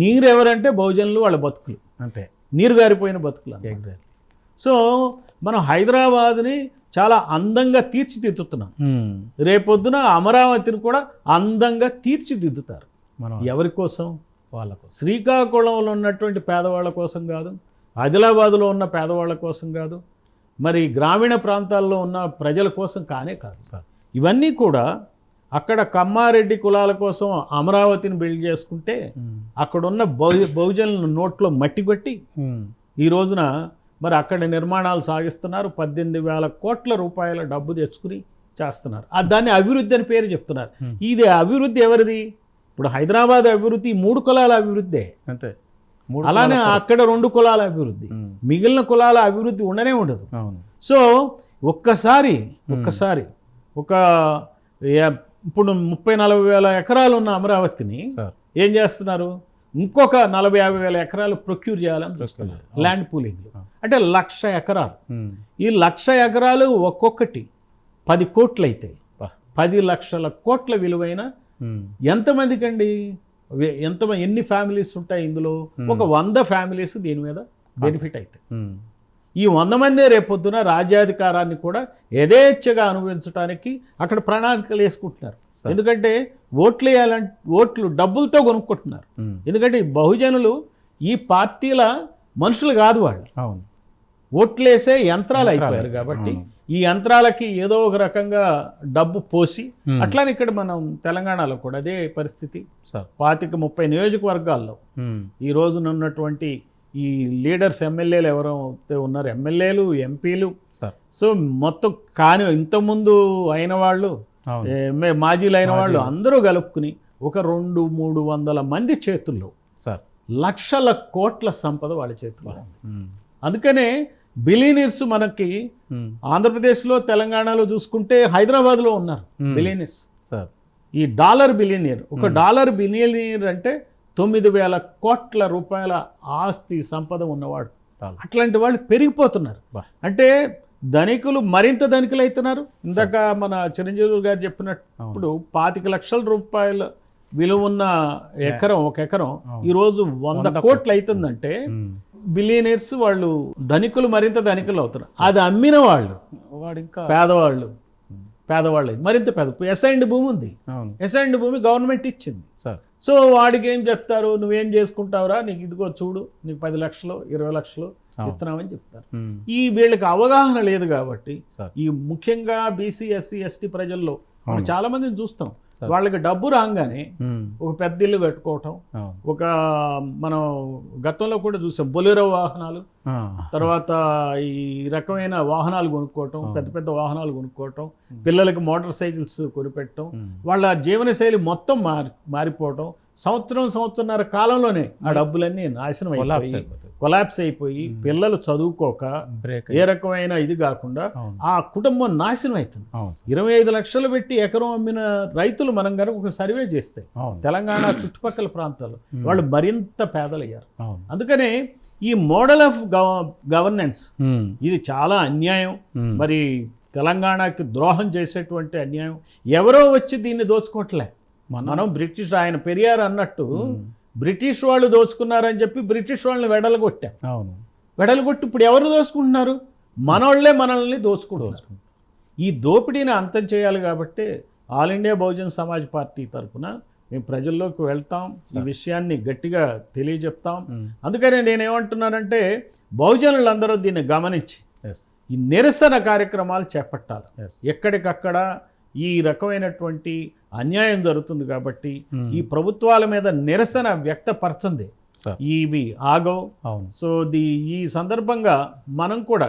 నీరు ఎవరంటే బహుజనులు, వాళ్ళ బతుకులు అంతే, నీరు గారిపోయిన బతుకులు. ఎగ్జాక్ట్లీ. సో మనం హైదరాబాద్ని చాలా అందంగా తీర్చిదిద్దుతున్నాం. రేపొద్దున అమరావతిని కూడా అందంగా తీర్చిదిద్దుతారు. ఎవరి కోసం? వాళ్ళ కోసం. శ్రీకాకుళంలో ఉన్నటువంటి పేదవాళ్ళ కోసం కాదు, ఆదిలాబాదులో ఉన్న పేదవాళ్ళ కోసం కాదు, మరి గ్రామీణ ప్రాంతాల్లో ఉన్న ప్రజల కోసం కానే కాదు. ఇవన్నీ కూడా అక్కడ కమ్మారెడ్డి కులాల కోసం అమరావతిని బిల్డ్ చేసుకుంటే అక్కడున్న బహుజనుల నోట్లో మట్టి కొట్టి ఈ రోజున మరి అక్కడ నిర్మాణాలు సాగిస్తున్నారు. 18,000 కోట్ల రూపాయల డబ్బు తెచ్చుకుని చేస్తున్నారు. దాన్ని అభివృద్ధి అని పేరు చెప్తున్నారు. ఇది అభివృద్ధి ఎవరిది? ఇప్పుడు హైదరాబాద్ అభివృద్ధి 3 కులాల అభివృద్ధే అంతే. అలానే అక్కడ 2 కులాల అభివృద్ధి, మిగిలిన కులాల అభివృద్ధి ఉండనే ఉండదు. సో ఒక్కసారి ఒక ఇప్పుడు 30-40 వేల ఎకరాలు ఉన్న అమరావతిని ఏం చేస్తున్నారు? ఇంకొక 40-50 వేల ఎకరాలు ప్రొక్యూర్ చేయాలని చూస్తున్నారు ల్యాండ్ పూలింగ్. అంటే 1,00,000 ఎకరాలు. ఈ 1,00,000 ఎకరాలు ఒక్కొక్కటి 10 కోట్లు అయితే 10 లక్షల కోట్ల విలువైన ఎంతమందికి అండి? ఎన్ని ఫ్యామిలీస్ ఉంటాయి ఇందులో? ఒక 100 ఫ్యామిలీస్ దీని మీద బెనిఫిట్ అవుతాయి. ఈ 100 మందే రేపొద్దున రాజ్యాధికారాన్ని కూడా యథేచ్ఛగా అనుభవించడానికి అక్కడ ప్రణాళికలు వేసుకుంటున్నారు. ఎందుకంటే ఓట్లు వేయాలంటే ఓట్లు డబ్బులతో కొనుక్కుంటున్నారు. ఎందుకంటే బహుజనులు ఈ పార్టీల మనుషులు కాదు, వాళ్ళు ఓట్లు వేసే యంత్రాలు అయిపోయారు. కాబట్టి ఈ యంత్రాలకి ఏదో ఒక రకంగా డబ్బు పోసి, అట్లానే ఇక్కడ మనం తెలంగాణలో కూడా అదే పరిస్థితి. 25-30 నియోజకవర్గాల్లో ఈ రోజున ఉన్నటువంటి ఈ లీడర్స్ ఎమ్మెల్యేలు ఎవరైతే ఉన్నారు, ఎమ్మెల్యేలు, ఎంపీలు, సో మొత్తం కానీ ఇంతకుముందు అయిన వాళ్ళు, మాజీలు అయిన వాళ్ళు అందరూ కలుపుకుని ఒక 200-300 మంది చేతుల్లో లక్షల కోట్ల సంపద వాళ్ళ చేతిలో ఉంది. అందుకనే బిలియనీర్స్ మనకి ఆంధ్రప్రదేశ్లో తెలంగాణలో చూసుకుంటే హైదరాబాద్లో ఉన్నారు బిలియనీర్స్. సార్ ఈ డాలర్ బిలియనీర్, ఒక డాలర్ బిలియనీర్ అంటే 9,000 కోట్ల రూపాయల ఆస్తి సంపద ఉన్నవాడు. అట్లాంటి వాళ్ళు పెరిగిపోతున్నారు. అంటే ధనికులు మరింత ధనికులు అవుతున్నారు. ఇందాక మన చిరంజీవి గారు చెప్పినప్పుడు 25 లక్షల రూపాయల విలువ ఉన్న ఎకరం, ఒక ఎకరం ఈరోజు 100 కోట్లు అవుతుందంటే బిలియనీర్స్ వాళ్ళు ధనికులు మరింత ధనికులు అవుతున్నారు. అది అమ్మిన వాళ్ళు వాడు ఇంకా పేదవాళ్ళు మరింత పేద. అసైన్డ్ భూమి ఉంది, అసైన్డ్ భూమి గవర్నమెంట్ ఇచ్చింది. సార్ సో వాడికి ఏం చెప్తారు, నువ్వేం చేసుకుంటావురా, నీకు ఇదిగో చూడు, నీకు 10 లక్షలు 20 లక్షలు ఇస్తున్నామని చెప్తారు. ఈ వీళ్ళకి అవగాహన లేదు కాబట్టి ఈ ముఖ్యంగా బీసీ ఎస్సీ ఎస్టీ ప్రజల్లో మనం చాలా మందిని చూస్తాం. వాళ్ళకి డబ్బు రాగానే ఒక పెద్ద ఇల్లు కట్టుకోవటం, ఒక మనం గతంలో కూడా చూసాం బొలెరో వాహనాలు, తర్వాత ఈ రకమైన వాహనాలు కొనుక్కోవటం, పెద్ద పెద్ద వాహనాలు కొనుక్కోవటం, పిల్లలకి మోటార్ సైకిల్స్ కొనిపెట్టడం, వాళ్ళ జీవనశైలి మొత్తం మారిపోవటం. సంవత్సరంన్నర కాలంలోనే ఆ డబ్బులన్నీ నాశనం అయిపోయి కొలాప్స్ అయిపోయి పిల్లలు చదువుకోక ఏ రకమైన ఇది కాకుండా ఆ కుటుంబం నాశనం అవుతుంది. 25 లక్షలు పెట్టి ఎకరం అమ్మిన రైతులు మనం కనుక ఒక సర్వే చేస్తే తెలంగాణ చుట్టుపక్కల ప్రాంతాల్లో వాళ్ళు మరింత పేదలయ్యారు. అందుకనే ఈ మోడల్ ఆఫ్ గవర్నెన్స్ ఇది చాలా అన్యాయం. మరి తెలంగాణకి ద్రోహం చేసేటువంటి అన్యాయం. ఎవరో వచ్చి దీన్ని దోచుకోవట్లే. మనం బ్రిటిష్, ఆయన పెరియార్ అన్నట్టు బ్రిటిష్ వాళ్ళు దోచుకున్నారని చెప్పి బ్రిటిష్ వాళ్ళని వెడలగొట్టాం. వెడలగొట్టి ఇప్పుడు ఎవరు దోచుకుంటున్నారు? మనోళ్లే మనల్ని దోచుకుంటున్నారు. ఈ దోపిడీని అంతం చేయాలి కాబట్టి all India Bahujan Samaj party తరఫున మేము ప్రజల్లోకి వెళ్తాం, ఈ విషయాన్ని గట్టిగా తెలియజెప్తాం. అందుకనే నేనేమంటున్నానంటే బహుజనులందరూ దీన్ని గమనించి ఈ నిరసన కార్యక్రమాలు చేపట్టాలి. ఎక్కడికక్కడ ఈ రకమైనటువంటి అన్యాయం జరుగుతుంది కాబట్టి ఈ ప్రభుత్వాల మీద నిరసన వ్యక్తపరచండి, ఇవి ఆగవు. సో ఈ సందర్భంగా మనం కూడా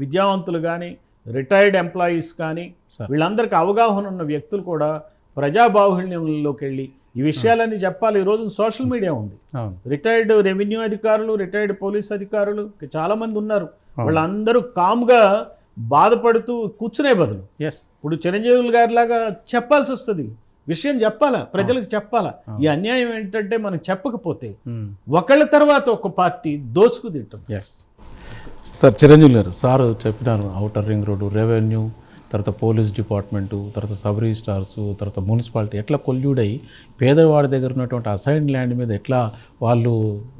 విద్యావంతులు కానీ రిటైర్డ్ ఎంప్లాయీస్ కానీ వీళ్ళందరికీ అవగాహన ఉన్న వ్యక్తులు కూడా ప్రజాబాహుళ్యంలోకి వెళ్ళి ఈ విషయాలన్నీ చెప్పాలి. ఈరోజు సోషల్ మీడియా ఉంది. రిటైర్డ్ రెవెన్యూ అధికారులు, రిటైర్డ్ పోలీస్ అధికారులు చాలామంది ఉన్నారు. వాళ్ళందరూ కామ్గా బాధపడుతూ కూర్చునే బదులు ఇప్పుడు చిరంజీవులు గారి లాగా చెప్పాల్సి వస్తుంది, విషయం చెప్పాలా, ప్రజలకు చెప్పాలా. ఈ అన్యాయం ఏంటంటే మనం చెప్పకపోతే ఒకళ్ళ తర్వాత ఒక పార్టీ దోచుకు తింటాం. సార్ చిరంజీవి గారు సార్ చెప్పినారు, ఔటర్ రింగ్ రోడ్డు, రెవెన్యూ, తర్వాత పోలీస్ డిపార్ట్మెంటు, తర్వాత సబ్ రిజిస్ట్రార్స్, తర్వాత మున్సిపాలిటీ ఎట్లా కొల్యూడై పేదవాడి దగ్గర ఉన్నటువంటి అసైన్ ల్యాండ్ మీద ఎట్లా వాళ్ళు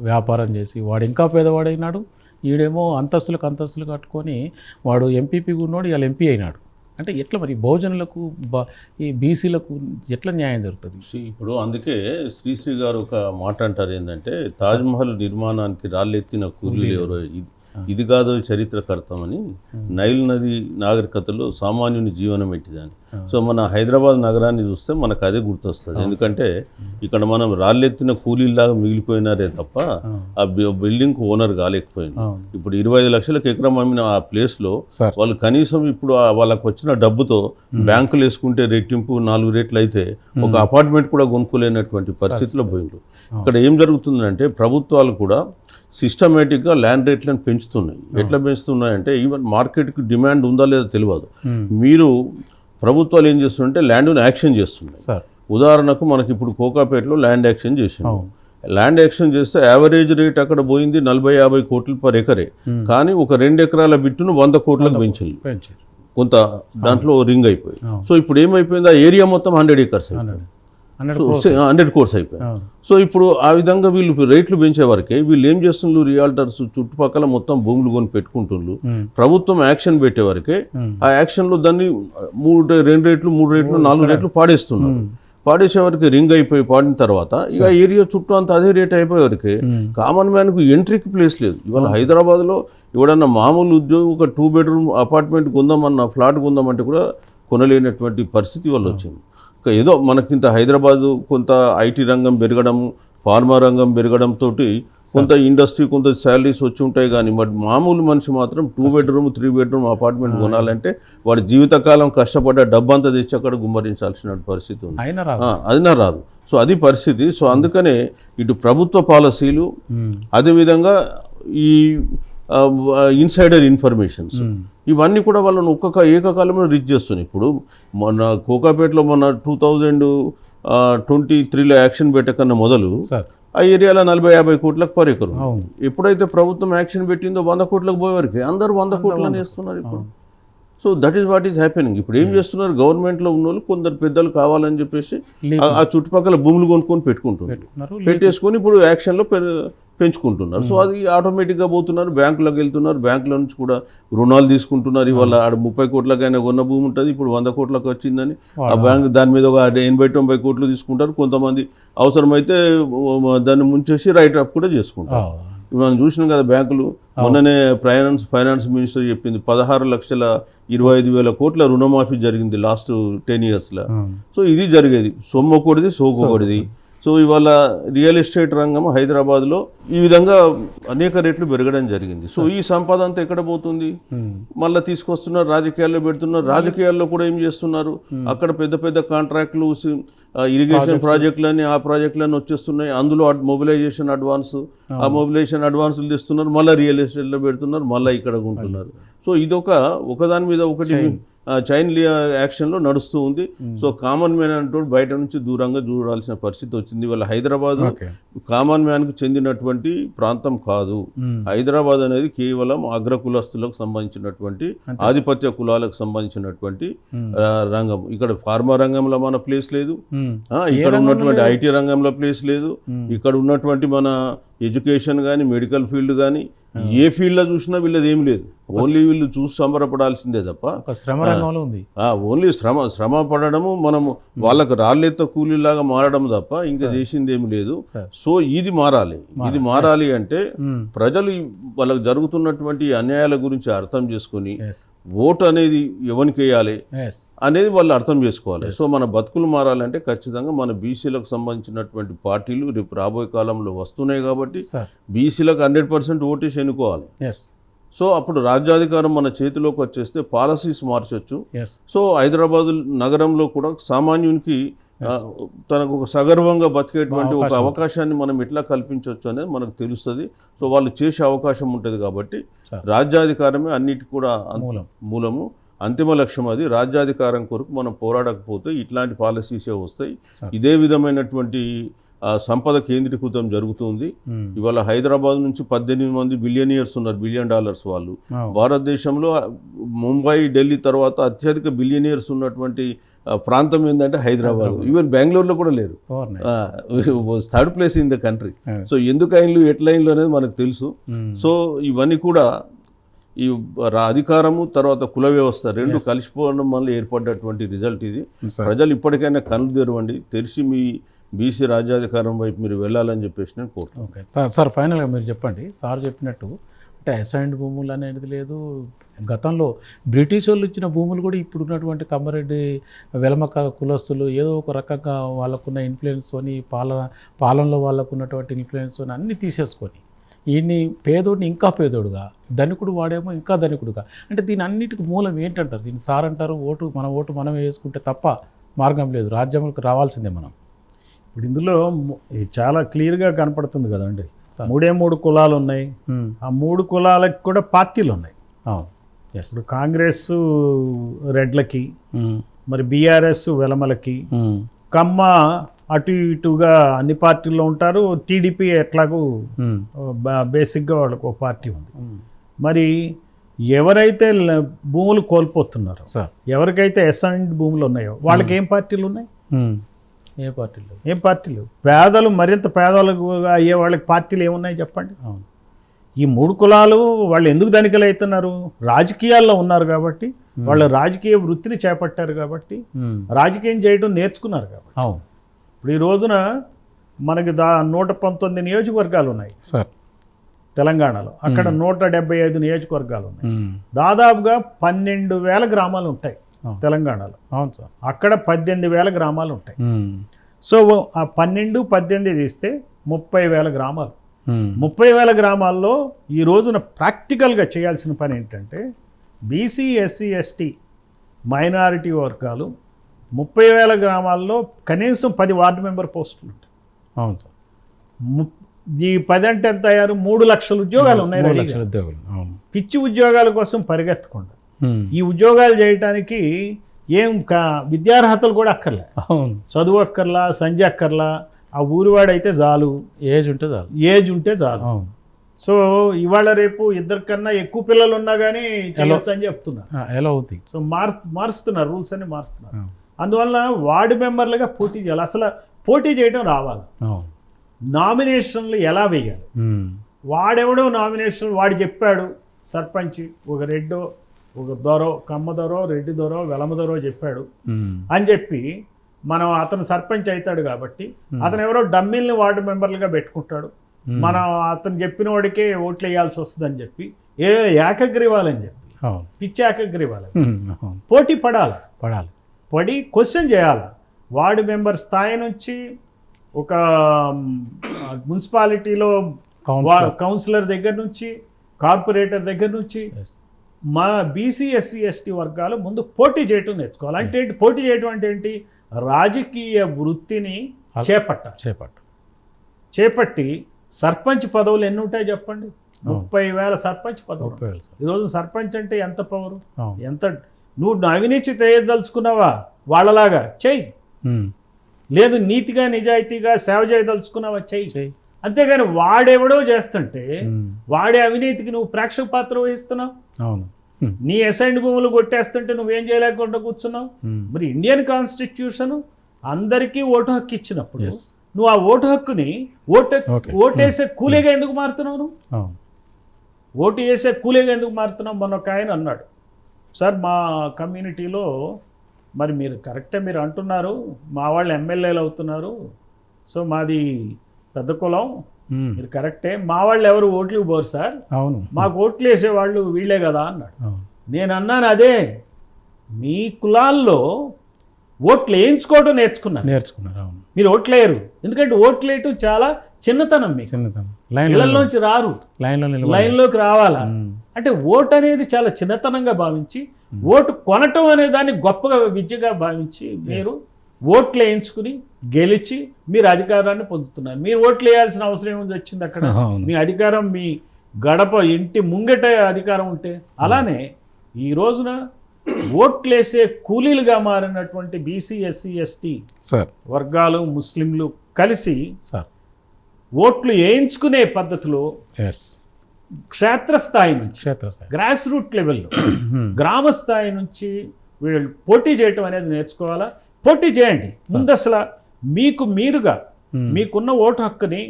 వ్యాపారం చేసి వాడు ఇంకా పేదవాడైనాడు. ఈడేమో అంతస్తులు కట్టుకొని వాడు ఎంపీపీ ఉన్నోడు ఇవాళ ఎంపీ అయినాడు. అంటే ఎట్లా మరి బహుజనులకు ఈ బీసీలకు ఎట్లా న్యాయం జరుగుతుంది? ఇప్పుడు అందుకే శ్రీశ్రీ గారు ఒక మాట అంటారు ఏంటంటే, తాజ్మహల్ నిర్మాణానికి రాళ్ళెత్తిన కూలీలు ఎవరో ఇది కాదో చరిత్రకర్తమని. నైల్ నది నాగరికతలో సామాన్యుని జీవనం ఎట్టిదని. సో మన హైదరాబాద్ నగరాన్ని చూస్తే మనకు అదే గుర్తొస్తుంది. ఎందుకంటే ఇక్కడ మనం రాళ్ళెత్తిన కూలీలాగా మిగిలిపోయినారే తప్ప ఆ బిల్డింగ్ ఓనర్ కాలేకపోయింది. ఇప్పుడు 25 లక్షలకు ఎకరం అమ్మిన ఆ ప్లేస్లో వాళ్ళు కనీసం ఇప్పుడు వాళ్ళకు వచ్చిన డబ్బుతో బ్యాంకులు వేసుకుంటే రెట్టింపు 4 రేట్లు అయితే ఒక అపార్ట్మెంట్ కూడా కొనుక్కోలేనటువంటి పరిస్థితిలో పోయిండ్రు. ఇక్కడ ఏం జరుగుతుందంటే ప్రభుత్వాలు కూడా సిస్టమేటిక్గా ల్యాండ్ రేట్లను పెంచుతున్నాయి. ఎట్లా పెంచుతున్నాయంటే ఈవెన్ మార్కెట్కి డిమాండ్ ఉందా లేదా తెలియదు. మీరు ప్రభుత్వాలు ఏం చేస్తుంటే ల్యాండ్ను యాక్షన్ చేస్తున్నాయి. ఉదాహరణకు మనకి ఇప్పుడు కోకాపేటలో ల్యాండ్ యాక్షన్ చేసింది. ల్యాండ్ యాక్షన్ చేస్తే యావరేజ్ రేట్ అక్కడ పోయింది 40-50 కోట్లు పర్ ఎకరే. కానీ ఒక 2 ఎకరాల బిట్టును 100 కోట్లకు పెంచింది. కొంత దాంట్లో రింగ్ అయిపోయి. సో ఇప్పుడు ఏమైపోయింది, ఆ ఏరియా మొత్తం 100 ఏకర్స్ అయిపోయింది, 100 కోర్స్ అయిపోయాయి. సో ఇప్పుడు ఆ విధంగా వీళ్ళు రేట్లు పెంచే వరకే వీళ్ళు ఏం చేస్తున్నారు, రియాల్టర్స్ చుట్టుపక్కల మొత్తం భూములు కొని పెట్టుకుంటున్నారు. ప్రభుత్వం యాక్షన్ పెట్టే వరకే ఆ యాక్షన్లో దాన్ని 2 రేట్లు 3 రేట్లు 4 రేట్లు పాడేస్తున్నారు. పాడేసేవరకు రింగ్ అయిపోయి పాడిన తర్వాత ఇక ఏరియా చుట్టూ అంతా అదే రేట్ అయిపోయేవరకు కామన్ మ్యాన్కు ఎంట్రీకి ప్లేస్ లేదు. ఇవాళ హైదరాబాద్లో ఎవడన్నా మామూలు ఉద్యోగి ఒక 2 బెడ్రూమ్ అపార్ట్మెంట్ కొందామన్నా, ఫ్లాట్ కొందామంటే కూడా కొనలేనటువంటి పరిస్థితి వల్ల వచ్చింది. ఏదో మనకింత హైదరాబాదు కొంత ఐటీ రంగం పెరగడం, ఫార్మా రంగం పెరగడంతో కొంత ఇండస్ట్రీ, కొంత శాలరీస్ వచ్చి ఉంటాయి. కానీ మరి మామూలు మనిషి మాత్రం 2 బెడ్రూమ్ 3 బెడ్రూమ్ అపార్ట్మెంట్ కొనాలంటే వాడి జీవితకాలం కష్టపడ్డ డబ్బంతా తెచ్చి అక్కడ గుమ్మరించాల్సిన పరిస్థితి ఉంది. అయినా రాదు. సో అది పరిస్థితి. సో అందుకనే ఇటు ప్రభుత్వ పాలసీలు, అదేవిధంగా ఈ ఇన్సైడర్ ఇన్ఫర్మేషన్స్, ఇవన్నీ కూడా వాళ్ళని ఏకకాలంలో రీచ్ చేస్తున్నాయి. ఇప్పుడు మొన్న కోకాపేటలో మొన్న 2023లో యాక్షన్ పెట్టకన్నా మొదలు ఆ ఏరియాలో 40-50 కోట్లకు పర్ ఎకరం. ఎప్పుడైతే ప్రభుత్వం యాక్షన్ పెట్టిందో 100 కోట్లకు పోయేవారికి అందరూ 100 కోట్లని వేస్తున్నారు ఇప్పుడు. So that is what is happening. ఇప్పుడు ఏం చేస్తున్నారు, గవర్నమెంట్లో ఉన్న వాళ్ళు కొందరు పెద్దలు కావాలని చెప్పేసి ఆ చుట్టుపక్కల భూములు కొనుక్కొని పెట్టేసుకొని ఇప్పుడు యాక్షన్లో పెంచుకుంటున్నారు. సో అది ఆటోమేటిక్గా పోతున్నారు, బ్యాంకులకు వెళ్తున్నారు, బ్యాంకుల నుంచి కూడా రుణాలు తీసుకుంటున్నారు. ఇవాళ ఆడ 30 కోట్లకైనా కొన్న భూమి ఉంటుంది, ఇప్పుడు 100 కోట్లకు వచ్చిందని ఆ బ్యాంక్ దాని మీద ఒక 80-90 కోట్లు తీసుకుంటారు. కొంతమంది అవసరమైతే దాన్ని ముంచేసి రైట్ అప్ కూడా చేసుకుంటారు. మనం చూసినాం కదా బ్యాంకులు. మొన్ననే ఫైనాన్స్ మినిస్టర్ చెప్పింది 16,25,000 కోట్ల రుణమాఫీ జరిగింది లాస్ట్ 10 yearsలో. సో ఇది జరిగేది సొమ్మొకటిది సోకొకటిది. సో ఇవాళ రియల్ ఎస్టేట్ రంగం హైదరాబాద్లో ఈ విధంగా అనేక రెట్లు పెరగడం జరిగింది. సో ఈ సంపద అంతా ఎక్కడ పోతుంది, మళ్ళీ తీసుకొస్తున్నారు, రాజకీయాల్లో పెడుతున్నారు. రాజకీయాల్లో కూడా ఏం చేస్తున్నారు, అక్కడ పెద్ద పెద్ద కాంట్రాక్టులు, ఇరిగేషన్ ప్రాజెక్టులని, ఆ ప్రాజెక్టులన్నీ వచ్చేస్తున్నాయి. అందులో మొబిలైజేషన్ అడ్వాన్స్, ఆ మొబిలైజేషన్ అడ్వాన్సులు తెస్తున్నారు, మళ్ళీ రియల్ ఎస్టేట్లో పెడుతున్నారు, మళ్ళీ ఇక్కడ ఉంటున్నారు. సో ఇదొక ఒకదాని మీద ఒకటి చైన్ యాక్షన్లో నడుస్తూ ఉంది. సో కామన్ మ్యాన్ అంటూ బయట నుంచి దూరంగా చూడాల్సిన పరిస్థితి వచ్చింది. వాళ్ళ హైదరాబాద్ కామన్ మ్యాన్కు చెందినటువంటి ప్రాంతం కాదు. హైదరాబాద్ అనేది కేవలం అగ్రకులస్తులకు సంబంధించినటువంటి, ఆధిపత్య కులాలకు సంబంధించినటువంటి రంగం. ఇక్కడ ఫార్మా రంగంలో మన ప్లేస్ లేదు, ఇక్కడ ఉన్నటువంటి ఐటీ రంగంలో ప్లేస్ లేదు, ఇక్కడ ఉన్నటువంటి మన ఎడ్యుకేషన్ కానీ, మెడికల్ ఫీల్డ్ కానీ, ఏ ఫీల్డ్లో చూసినా వీళ్ళది ఏం లేదు. ఓన్లీ వీళ్ళు చూసి సంబరపడాల్సిందే తప్ప ఓన్లీ శ్రమ పడడము, మనము వాళ్ళకు రాళ్ళెత్త కూలీలాగా మారడం తప్ప ఇంకా చేసింది ఏమి లేదు. సో ఇది మారాలి అంటే ప్రజలు వాళ్ళకు జరుగుతున్నటువంటి అన్యాయాల గురించి అర్థం చేసుకొని ఓటు అనేది ఎవరికి వేయాలి అనేది వాళ్ళు అర్థం చేసుకోవాలి. సో మన బతుకులు మారాలంటే ఖచ్చితంగా మన బీసీలకు సంబంధించినటువంటి పార్టీలు రేపు రాబోయే కాలంలో వస్తున్నాయి కాబట్టి బీసీలకు 100% ఓటేసి ఎన్నుకోవాలి. సో అప్పుడు రాజ్యాధికారం మన చేతిలోకి వచ్చేస్తే పాలసీస్ మార్చొచ్చు. సో హైదరాబాద్ నగరంలో కూడా సామాన్యునికి తనకు ఒక సగర్వంగా బతికేటువంటి ఒక అవకాశాన్ని మనం ఎట్లా కల్పించవచ్చు అనేది మనకు తెలుస్తుంది. సో వాళ్ళు చేసే అవకాశం ఉంటుంది కాబట్టి రాజ్యాధికారమే అన్నిటి కూడా మూలము, అంతిమ లక్ష్యం. అది రాజ్యాధికారం కొరకు మనం పోరాడకపోతే ఇట్లాంటి పాలసీసే వస్తాయి. ఇదే విధమైనటువంటి సంపద కేంద్రీకృతం జరుగుతుంది. ఇవాళ హైదరాబాద్ నుంచి 18 మంది బిలియనియర్స్ ఉన్నారు, $1 బిలియన్ వాళ్ళు. భారతదేశంలో ముంబై, ఢిల్లీ తర్వాత అత్యధిక బిలియనియర్స్ ఉన్నటువంటి ప్రాంతం ఏంటంటే హైదరాబాద్. ఈవెన్ బెంగళూరులో కూడా లేరు, third place in the country. So ఎందుకు అయిన్లు ఎట్లా అయిన్లు అనేది మనకు తెలుసు. సో ఇవన్నీ కూడా ఈ అధికారము తర్వాత కుల వ్యవస్థ రెండు కలిసిపోవడం వల్ల ఏర్పడ్డటువంటి రిజల్ట్ ఇది. ప్రజలు ఇప్పటికైనా కళ్ళు తెరవండి, తెరిచి మీ బీసీ రాజ్యాధికారం వైపు మీరు వెళ్ళాలని చెప్పేసి నేను కోరుతున్నాను. ఓకే సార్, ఫైనల్గా మీరు చెప్పండి. సార్ చెప్పినట్టు అంటే అసైన్డ్ భూములు అనేది లేదు. గతంలో బ్రిటిష్ వాళ్ళు ఇచ్చిన భూములు కూడా ఇప్పుడు ఉన్నటువంటి కమ్మారెడ్డి వెలమ కులస్తులు ఏదో ఒక రకంగా వాళ్ళకున్న ఇన్ఫ్లుయెన్స్తోని, పాలనలో వాళ్ళకున్నటువంటి ఇన్ఫ్లుయెన్స్తోని అన్నీ తీసేసుకొని ఈయన్ని పేదోడిని ఇంకా పేదోడుగా, ధనికుడు వాడేమో ఇంకా ధనికుడుగా. అంటే దీని అన్నిటికి మూలం ఏంటంటారు? దీన్ని సార్ అంటారు, మన ఓటు మనం వేసుకుంటే తప్ప మార్గం లేదు, రాజ్యంలోకి రావాల్సిందే మనం. ఇప్పుడు ఇందులో చాలా క్లియర్గా కనపడుతుంది కదండి. 3 కులాలు ఉన్నాయి, ఆ 3 కులాలకు కూడా పార్టీలు ఉన్నాయి. ఇప్పుడు కాంగ్రెస్ రెడ్లకి, మరి బీఆర్ఎస్ వెలమలకి, కమ్మ అటు ఇటుగా అన్ని పార్టీల్లో ఉంటారు. టీడీపీ ఎట్లాగూ బేసిక్గా వాళ్ళకు ఒక పార్టీ ఉంది. మరి ఎవరైతే భూములు కోల్పోతున్నారో, ఎవరికైతే అసైన్డ్ భూములు ఉన్నాయో వాళ్ళకి ఏం పార్టీలు ఉన్నాయి? ఏం పార్టీలు? పేదలు మరింత పేదలకు అయ్యే వాళ్ళకి పార్టీలు ఏమున్నాయి చెప్పండి. ఈ 3 కులాలు వాళ్ళు ఎందుకు ధనికలు అవుతున్నారు? రాజకీయాల్లో ఉన్నారు కాబట్టి, వాళ్ళు రాజకీయ వృత్తిని చేపట్టారు కాబట్టి, రాజకీయం చేయడం నేర్చుకున్నారు కాబట్టి. ఇప్పుడు ఈ రోజున మనకి 119 నియోజకవర్గాలు ఉన్నాయి సార్ తెలంగాణలో. అక్కడ 175 నియోజకవర్గాలు ఉన్నాయి. దాదాపుగా 12,000 గ్రామాలు ఉంటాయి తెలంగాణలో. అక్కడ 18,000 గ్రామాలు ఉంటాయి. సో ఆ 12, 18 తీస్తే 30,000 గ్రామాలు. 30,000 గ్రామాల్లో ఈ రోజున ప్రాక్టికల్గా చేయాల్సిన పని ఏంటంటే బీసీ, ఎస్సీ, ఎస్టీ, మైనారిటీ వర్గాలు 30,000 గ్రామాల్లో కనీసం 10 వార్డు మెంబర్ పోస్టులు ఉంటాయి. అవును సార్. ఈ 10 అంటే ఎంత అయ్యారు? 3 లక్షల ఉద్యోగాలు ఉన్నాయి. 3 లక్షల ఉద్యోగులు. అవును. పిచ్చి ఉద్యోగాల కోసం పరిగెత్తకుండా ఈ ఉద్యోగాలు చేయటానికి ఏం విద్యార్హతలు కూడా అక్కర్లే, అవును, చదువు అక్కర్లా, సంధ్య అక్కర్లా, ఆ ఊరివాడైతే చాలు, ఏజ్ ఉంటే చాలు, ఏజ్ ఉంటే చాలు. అవును. సో ఇవాళ రేపు ఇద్దరికన్నా ఎక్కువ పిల్లలు ఉన్నా కానీ చేయొచ్చు అని చెప్తున్నారు. ఎలా అవుతుంది? సో మారుస్తున్నారు, రూల్స్ అన్ని మారుస్తున్నారు. అందువల్ల వార్డు మెంబర్లుగా పోటీ చేయాలి. అసలు పోటీ చేయడం రావాలి. నామినేషన్లు ఎలా వేయాలి? వాడెవడో నామినేషన్ వాడు చెప్పాడు, సర్పంచ్ ఒక రెడ్డో, ఒక దొరో, కమ్మ దొరో, రెడ్డి దొరో, వెలమ దొరో చెప్పాడు అని చెప్పి మనం అతను సర్పంచ్ అవుతాడు కాబట్టి అతను ఎవరో డమ్మీల్ని వార్డు మెంబర్లుగా పెట్టుకుంటాడు. మనం అతను చెప్పిన వాడికే ఓట్లు వేయాల్సి వస్తుందని చెప్పి ఏకగ్రీవాలని చెప్పి పిచ్చి ఏకగ్రీవాలి. పోటీ పడాలి, పడి క్వశ్చన్ చేయాలి. వార్డు మెంబర్ స్థాయి నుంచి ఒక మున్సిపాలిటీలో కౌన్సిలర్ దగ్గర నుంచి, కార్పొరేటర్ దగ్గర నుంచి మన బీసీ ఎస్సీ ఎస్టీ వర్గాలు ముందు పోటీ చేయటం నేర్చుకోవాలి. అంటే పోటీ చేయటం అంటే ఏంటి? రాజకీయ వృత్తిని చేపట్టి సర్పంచ్ పదవులు ఎన్ని ఉంటాయి చెప్పండి? 30,000 సర్పంచ్ పదవులు. ఈరోజు సర్పంచ్ అంటే ఎంత పవరు, ఎంత. నువ్వు అవినీతి చేయదలుచుకున్నావా వాళ్ళలాగా చెయ్యి, లేదు నీతిగా నిజాయితీగా సేవ చేయదలుచుకున్నావా చెయ్యి. అంతేగాని వాడెవడో చేస్తుంటే వాడే అవినీతికి నువ్వు ప్రేక్షక పాత్ర వహిస్తున్నావు. నీ అసైన్డ్ భూములు కొట్టేస్తుంటే నువ్వేం చేయలేకుండా కూర్చున్నావు. మరి ఇండియన్ కాన్స్టిట్యూషన్ అందరికీ ఓటు హక్కు ఇచ్చినప్పుడు నువ్వు ఆ ఓటు హక్కుని ఓటేసే కూలీగా ఎందుకు మారుతున్నావు? నువ్వు ఓటు వేసే కూలీగా ఎందుకు మారుతున్నావు? మొన్న ఒక ఆయన అన్నాడు, సార్ మా కమ్యూనిటీలో మరి మీరు కరెక్టే మీరు అంటున్నారు, మా వాళ్ళు ఎమ్మెల్యేలు అవుతున్నారు, సో మాది పెద్ద కులం, మీరు కరెక్టే, మా వాళ్ళు ఎవరు ఓట్లు పోరు సార్, అవును, మాకు ఓట్లు వేసేవాళ్ళు వీళ్ళే కదా అన్నాడు. నేను అన్నాను, అదే మీ కులాల్లో ఓట్లు వేయించుకోవడం నేర్చుకున్నారు. అవును, మీరు ఓట్లేయరు. ఎందుకంటే ఓట్లు వేయటం చాలా చిన్నతనం, మీకు ఇళ్లలోంచి రారు, లైన్లోకి రావాలా అంటే ఓటు అనేది చాలా చిన్నతనంగా భావించి, ఓటు కొనటం అనే దాన్ని గొప్పగా విద్యగా భావించి మీరు ఓట్లు వేయించుకుని గెలిచి మీరు అధికారాన్ని పొందుతున్నారు. మీరు ఓట్లు వేయాల్సిన అవసరం ఏముంది వచ్చింది అక్కడ? మీ అధికారం మీ గడప ఇంటి ముంగట అధికారం ఉంటే. అలానే ఈ రోజున ఓట్లేసే కూలీలుగా మారినటువంటి బీసీ ఎస్సీ ఎస్టీ వర్గాలు, ముస్లింలు కలిసి ఓట్లు వేయించుకునే పద్ధతిలో క్షేత్రస్థాయి నుంచి, గ్రాస్ రూట్ లెవెల్లో, గ్రామ స్థాయి నుంచి వీళ్ళు పోటీ చేయటం అనేది నేర్చుకోవాలా. పోటీ చేయండి ముందు. అసలు మీకు మీరుగా మీకున్న ఓటు హక్కుని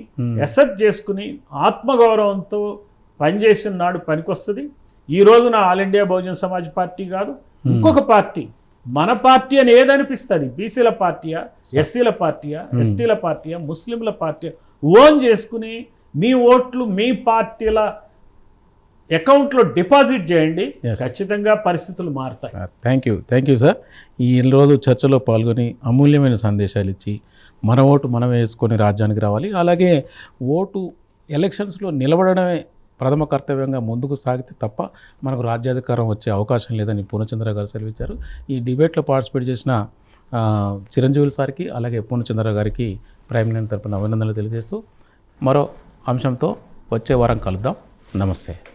ఎసెప్ట్ చేసుకుని ఆత్మగౌరవంతో పనిచేసిన నాడు పనికొస్తుంది. ఈ రోజున all India Bahujan Samaj party కాదు, ఇంకొక పార్టీ, మన పార్టీ అని ఏదనిపిస్తుంది, బీసీల పార్టీయా, ఎస్సీల పార్టీయా, ఎస్టీల పార్టీయా, ముస్లింల పార్టీ ఓన్ చేసుకుని మీ ఓట్లు మీ పార్టీల అకౌంట్లో డిపాజిట్ చేయండి. ఖచ్చితంగా పరిస్థితులు మారుతాయి. Thank you sir. ఈ రోజు చర్చలో పాల్గొని అమూల్యమైన సందేశాలు ఇచ్చి మన ఓటు మనం వేసుకొని రాజ్యానికి రావాలి, అలాగే ఓటు ఎలక్షన్స్లో నిలబడడమే ప్రథమ కర్తవ్యంగా ముందుకు సాగితే తప్ప మనకు రాజ్యాధికారం వచ్చే అవకాశం లేదని పూర్ణచంద్ర గారు సెలవిచ్చారు. ఈ డిబేట్లో పార్టిసిపేట్ చేసిన చిరంజీవుల సార్కి అలాగే పూర్ణచంద్ర గారికి ప్రైమ్ లైన్ తరపున అభినందనలు తెలియజేస్తూ మరో అంశంతో వచ్చే వారం కలుద్దాం. నమస్తే.